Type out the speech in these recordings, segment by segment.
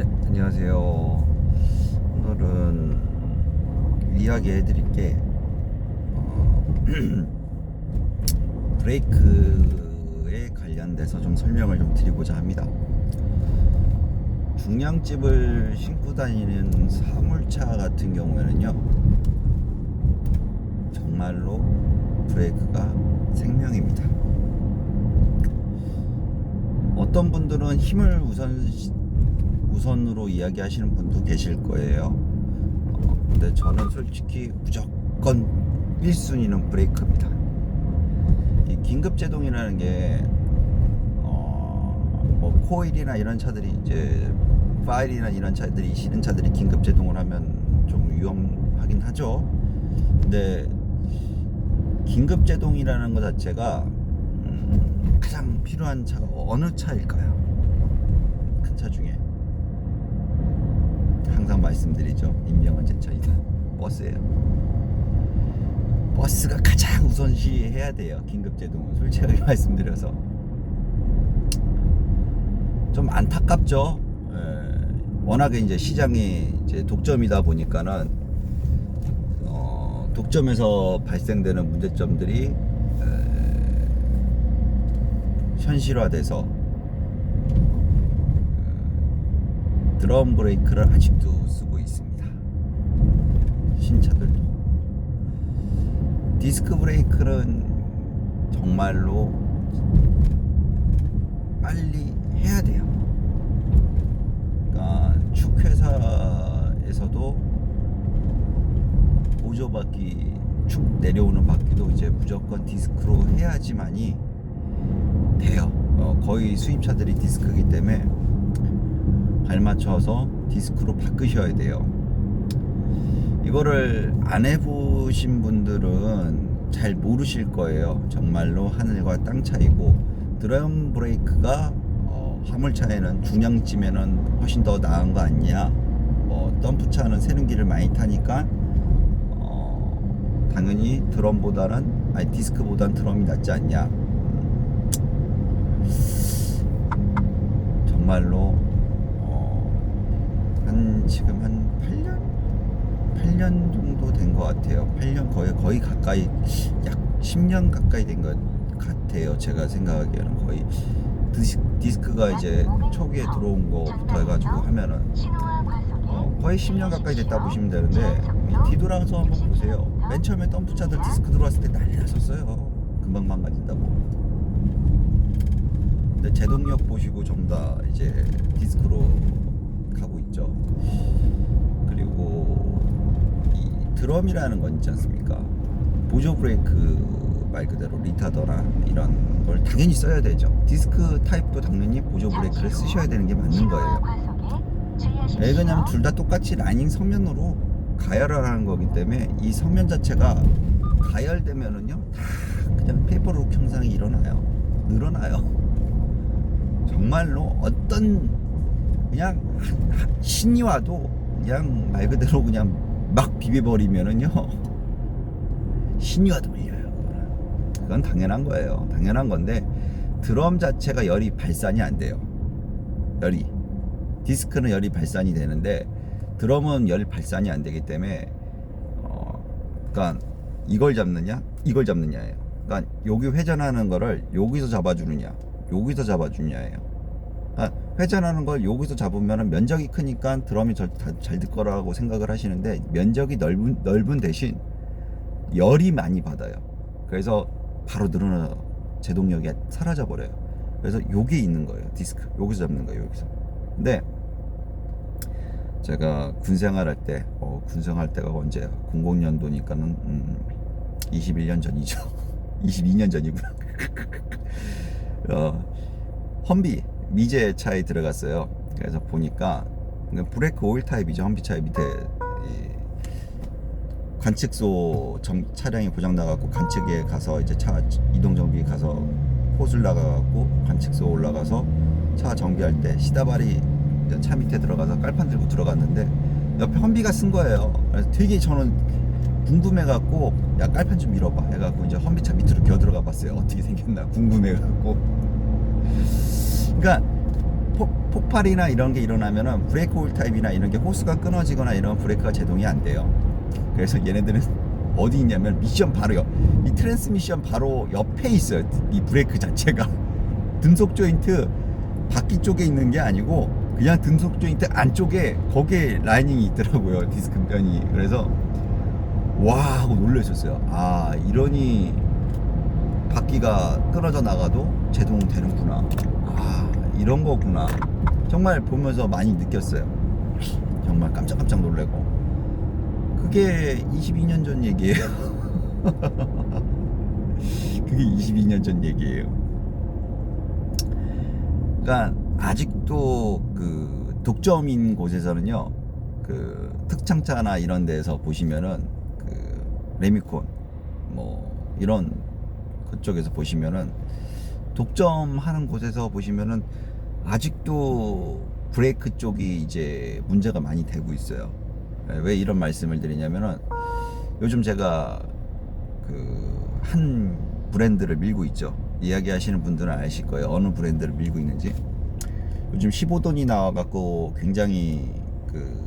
네, 안녕하세요. 오늘은 이야기해 드릴 게 브레이크에 관련돼서 좀 설명을 좀 드리고자 합니다. 중량집을 신고 다니는 사물차 같은 경우에는요, 정말로 브레이크가 생명입니다. 어떤 분들은 힘을 우선으로 이야기하시는 분도 계실 거예요. 근데 저는 솔직히 무조건 1순위는 브레이크입니다. 이 긴급제동이라는 게 뭐 코일이나 이런 차들이 이제 파일이나 이런 차들이 실은 차들이 긴급제동을 하면 좀 위험하긴 하죠. 근데 긴급제동이라는 것 자체가 가장 필요한 차가 어느 차일까요? 큰 차 중에 항상 말씀드리죠. 임명은 제 차이다. 버스예요. 버스가 가장 우선시 해야 돼요. 긴급제동은 솔직하게 말씀드려서 좀 안타깝죠. 워낙에 이제 시장이 이제 독점이다 보니까는 독점에서 발생되는 문제점들이 현실화돼서 드럼 브레이크를 아직도 쓰고 있습니다. 신차들도. 디스크 브레이크는 정말로 빨리 해야 돼요. 그러니까 축회사에서도 보조바퀴 축 내려오는 바퀴도 이제 무조건 디스크로 해야지만이 돼요. 거의 수입차들이 디스크이기 때문에 발맞춰서 디스크로 바꾸셔야 돼요. 이거를 안 해보신 분들은 잘 모르실 거예요. 정말로 하늘과 땅 차이고, 드럼 브레이크가 화물차에는 중량쯤에는 훨씬 더 나은 거 아니냐, 덤프차는 세는기를 많이 타니까 당연히 드럼보다는 디스크보다는 드럼이 낫지 않냐. 정말로 지금 한 8년 정도 된 것 같아요. 8년 거의 가까이, 약 10년 가까이 된 것 같아요. 제가 생각하기에는 거의 디스크가 이제 초기에 들어온 거부터 해가지고 하면은 거의 10년 가까이 됐다 보시면 되는데, 뒤돌아서 한번 보세요. 맨 처음에 덤프차들 디스크 들어왔을 때 난리 났었어요. 금방 망가진다고. 근데 제동력 보시고 전부 다 이제 디스크로 가고 있죠. 그리고 이 드럼이라는 건 있지 않습니까? 보조 브레이크 말 그대로 리타더나 이런 걸 당연히 써야 되죠. 디스크 타입도 당연히 보조 브레이크를 쓰셔야 되는 게 맞는 거예요. 왜 그러냐면 둘 다 똑같이 라이닝 성면으로 가열을 하는 거기 때문에 이 성면 자체가 가열되면은요, 다 그냥 페이퍼룩 형상이 늘어나요. 정말로 어떤 그냥 신이 와도 그냥 말 그대로 그냥 막 비벼버리면은요, 신이 와도 밀려요. 그건 당연한 거예요. 당연한 건데, 드럼 자체가 열이 발산이 안 돼요. 디스크는 열이 발산이 되는데 드럼은 열 발산이 안 되기 때문에 그러니까 이걸 잡느냐예요. 그러니까 여기 회전하는 거를 여기서 잡아주느냐예요. 그러니까 회전하는 걸 여기서 잡으면 면적이 크니까 드럼이 잘 될 거라고 생각을 하시는데, 면적이 넓은 대신 열이 많이 받아요. 그래서 바로 늘어나 제동력이 사라져 버려요. 그래서 여기 있는 거예요. 디스크 여기서 잡는 거예요. 여기서. 근데 제가 군생활할 때, 군생활 때가 언제야? 00년도니까는 21년 전이죠. 22년 전이구나. 험비 미제 차에 들어갔어요. 그래서 보니까 브레이크 오일 타입이죠. 험비 차의 밑에 관측소 차량이 고장 나갖고 관측에 가서 이제 차 이동 정비 가서 호술 나가갖고 관측소 올라가서 차 정비할 때 시다발이 차 밑에 들어가서 깔판 들고 들어갔는데 옆에 험비가 쓴 거예요. 그래서 되게 저는 궁금해갖고, 야 깔판 좀 밀어봐 해갖고 이제 험비차 밑으로 기어 들어가 봤어요. 어떻게 생겼나 궁금해갖고. 그러니까 폭발이나 이런 게 일어나면은 브레이크 홀 타입이나 이런 게 호스가 끊어지거나 이런 브레이크가 제동이 안 돼요. 그래서 얘네들은 어디 있냐면 미션 바로 이 트랜스미션 바로 옆에 있어요. 이 브레이크 자체가 등속 조인트 바퀴 쪽에 있는 게 아니고 그냥 등속 조인트 안쪽에 거기에 라이닝이 있더라고요. 디스크 변이. 그래서 와 하고 놀라셨어요. 아 이러니 바퀴가 끊어져 나가도 제동되는구나. 아 이런 거구나. 정말 보면서 많이 느꼈어요. 정말 깜짝깜짝 놀래고. 그게 22년 전 얘기예요. 그게 22년 전 얘기예요. 그러니까 아직도 그 독점인 곳에서는요, 그 특창차나 이런 데서 보시면은 그 레미콘 뭐 이런 그쪽에서 보시면은 독점하는 곳에서 보시면은 아직도 브레이크 쪽이 이제 문제가 많이 되고 있어요. 왜 이런 말씀을 드리냐면은 요즘 제가 그 한 브랜드를 밀고 있죠. 이야기하시는 분들은 아실 거예요. 어느 브랜드를 밀고 있는지. 요즘 15돈이 나와갖고 굉장히 그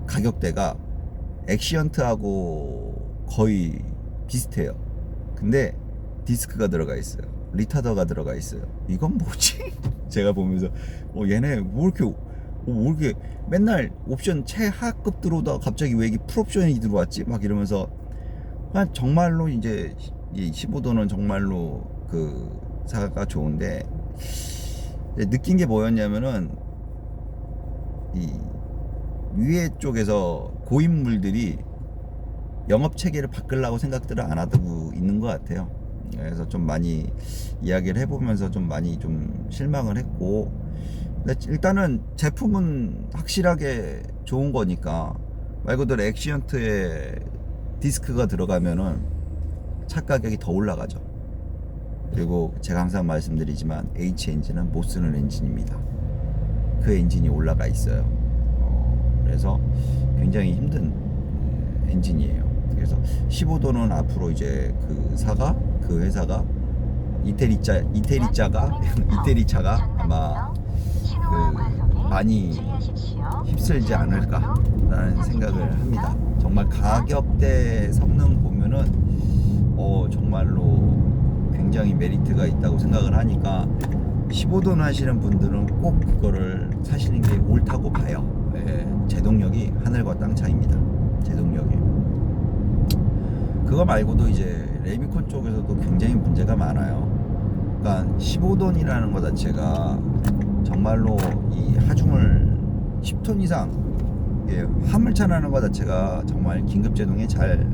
가격대가 엑시언트하고 거의 비슷해요. 근데 디스크가 들어가 있어요. 리타더가 들어가 있어요. 이건 뭐지? 제가 보면서 얘네 뭐 이렇게 맨날 옵션 최하급 들어오다가 갑자기 왜 이게 풀옵션이 들어왔지? 막 이러면서 정말로 이제 이 15도는 정말로 그 사가 좋은데 느낀 게 뭐였냐면은 이 위에 쪽에서 고인물들이 영업 체계를 바꾸려고 생각들을 안 하고 있는 것 같아요. 그래서 좀 많이 이야기를 해보면서 좀 많이 좀 실망을 했고, 근데 일단은 제품은 확실하게 좋은 거니까 말 그대로 엑시언트에 디스크가 들어가면은 차 가격이 더 올라가죠. 그리고 제가 항상 말씀드리지만 H 엔진은 못 쓰는 엔진입니다. 그 엔진이 올라가 있어요. 그래서 굉장히 힘든 엔진이에요. 그래서 15도는 앞으로 이제 그 회사가 이태리차가 아마 그 많이 휩쓸지 않을까라는 생각을 합니다. 정말 가격대 성능 보면은 정말로 굉장히 메리트가 있다고 생각을 하니까 15돈 하시는 분들은 꼭 그거를 사시는 게 옳다고 봐요. 제동력이 하늘과 땅 차이입니다. 제동력이. 그거 말고도 이제 레미콘 쪽에서도 굉장히 문제가 많아요. 그러니까 15돈이라는 것 자체가 정말로 이 하중을 10톤 이상 화물차라는 것 자체가 정말 긴급 제동에 잘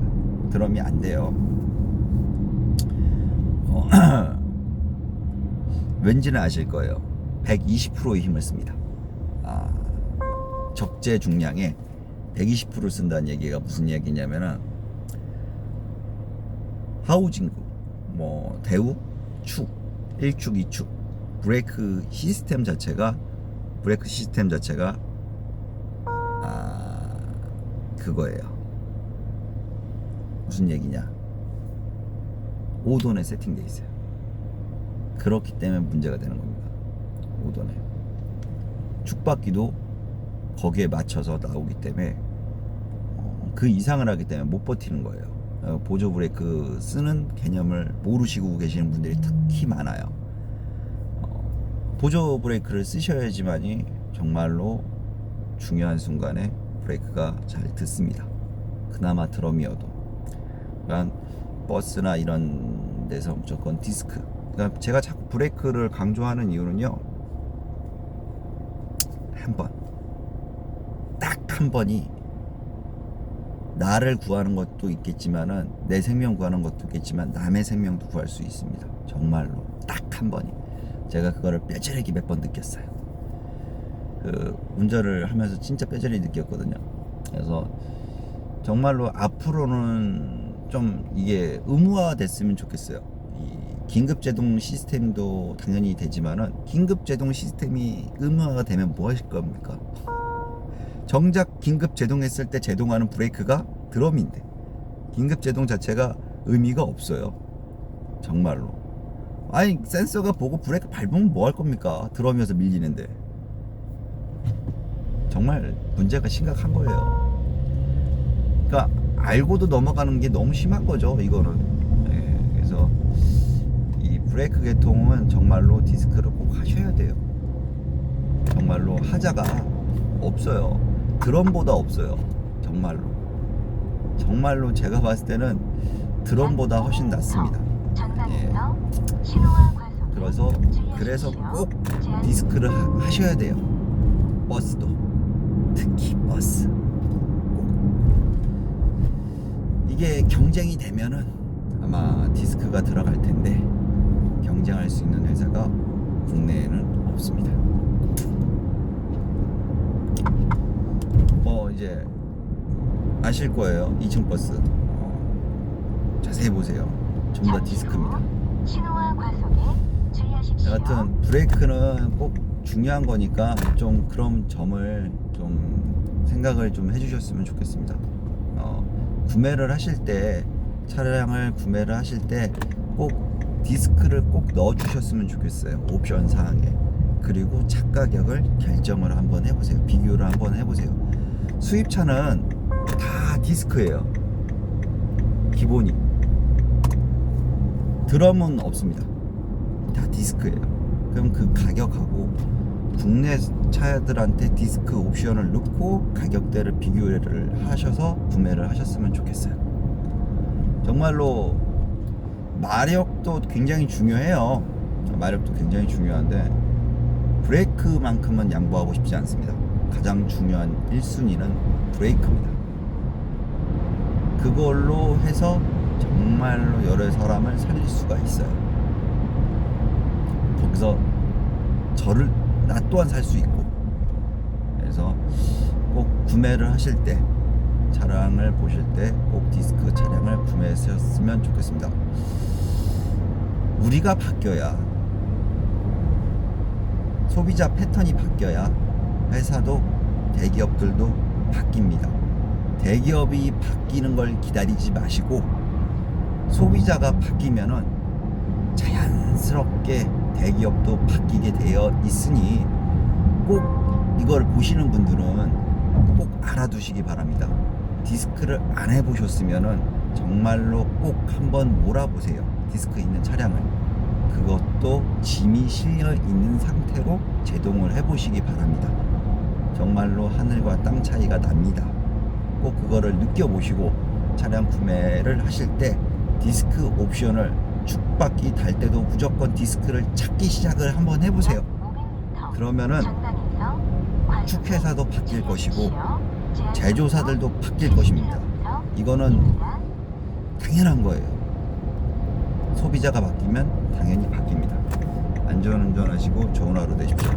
드럼이 안 돼요. 왠지는 아실 거예요. 120%의 힘을 씁니다. 적재 중량에 120% 쓴다는 얘기가 무슨 얘기냐면은 하우징구, 뭐 대우, 축, 1축, 2축 브레이크 시스템 자체가 그거예요. 무슨 얘기냐? 5돈에 세팅돼 있어요. 그렇기 때문에 문제가 되는 겁니다. 5돈에 축바퀴도 거기에 맞춰서 나오기 때문에 그 이상을 하기 때문에 못 버티는 거예요. 보조 브레이크 쓰는 개념을 모르시고 계시는 분들이 특히 많아요. 보조 브레이크를 쓰셔야지만이 정말로 중요한 순간에 브레이크가 잘 듣습니다. 그나마 드럼이어도. 그러니까 버스나 이런 데서 무조건 디스크. 그러니까 제가 자꾸 브레이크를 강조하는 이유는요, 딱 한 번이 나를 구하는 것도 있겠지만은 내 생명 구하는 것도 있겠지만 남의 생명도 구할 수 있습니다. 정말로 딱 한 번이. 제가 그거를 뼈저리게 몇 번 느꼈어요. 그 운전을 하면서 진짜 뼈저리 느꼈거든요. 그래서 정말로 앞으로는 좀 이게 의무화 됐으면 좋겠어요. 이 긴급 제동 시스템도 당연히 되지만은 긴급 제동 시스템이 의무화가 되면 뭐 하실 겁니까? 정작 긴급 제동했을 때 제동하는 브레이크가 드럼인데 긴급 제동 자체가 의미가 없어요. 정말로. 아니 센서가 보고 브레이크 밟으면 뭐 할 겁니까? 드럼이어서 밀리는데. 정말 문제가 심각한 거예요. 그러니까 알고도 넘어가는 게 너무 심한 거죠 이거는. 예, 그래서 이 브레이크 계통은 정말로 디스크를 꼭 하셔야 돼요. 정말로 하자가 없어요. 드럼보다 없어요. 정말로 제가 봤을 때는 드럼보다 훨씬 낫습니다. 예. 그래서 꼭 디스크를 하셔야 돼요. 버스도 특히 버스 꼭. 이게 경쟁이 되면은 아마 디스크가 들어갈 텐데 경쟁할 수 있는 회사가 국내에는 없습니다. 뭐 이제 아실 거예요. 2층 버스 자세히 보세요. 전부 다 디스크입니다. 여하튼 브레이크는 꼭 중요한 거니까 좀 그런 점을 좀 생각을 좀 해주셨으면 좋겠습니다. 구매를 하실 때, 차량을 구매를 하실 때 꼭 디스크를 꼭 넣어주셨으면 좋겠어요. 옵션 사항에. 그리고 차 가격을 결정을 한번 해보세요. 비교를 한번 해보세요. 수입차는 다 디스크예요. 기본이. 드럼은 없습니다. 다 디스크예요. 그럼 그 가격하고 국내 차들한테 디스크 옵션을 넣고 가격대를 비교를 하셔서 구매를 하셨으면 좋겠어요. 정말로 마력도 굉장히 중요해요. 마력도 굉장히 중요한데 브레이크만큼은 양보하고 싶지 않습니다. 가장 중요한 1순위는 브레이크입니다. 그걸로 해서 정말로 여러 사람을 살릴 수가 있어요. 거기서 나 또한 살 수 있고. 그래서 꼭 구매를 하실 때, 차량을 보실 때 꼭 디스크 차량을 구매하셨으면 좋겠습니다. 우리가 바뀌어야, 소비자 패턴이 바뀌어야 회사도 대기업들도 바뀝니다. 대기업이 바뀌는 걸 기다리지 마시고 소비자가 바뀌면은 자연스럽게 대기업도 바뀌게 되어 있으니 꼭 이걸 보시는 분들은 꼭 알아두시기 바랍니다. 디스크를 안 해보셨으면은 정말로 꼭 한번 몰아보세요. 디스크 있는 차량을. 그것도 짐이 실려 있는 상태로 제동을 해보시기 바랍니다. 정말로 하늘과 땅 차이가 납니다. 꼭 그거를 느껴보시고 차량 구매를 하실 때 디스크 옵션을 축바퀴 달 때도 무조건 디스크를 찾기 시작을 한번 해보세요. 그러면은 축회사도 바뀔 것이고 제조사들도 바뀔 것입니다. 이거는 당연한 거예요. 소비자가 바뀌면 당연히 바뀝니다. 안전운전하시고 좋은 하루 되십시오.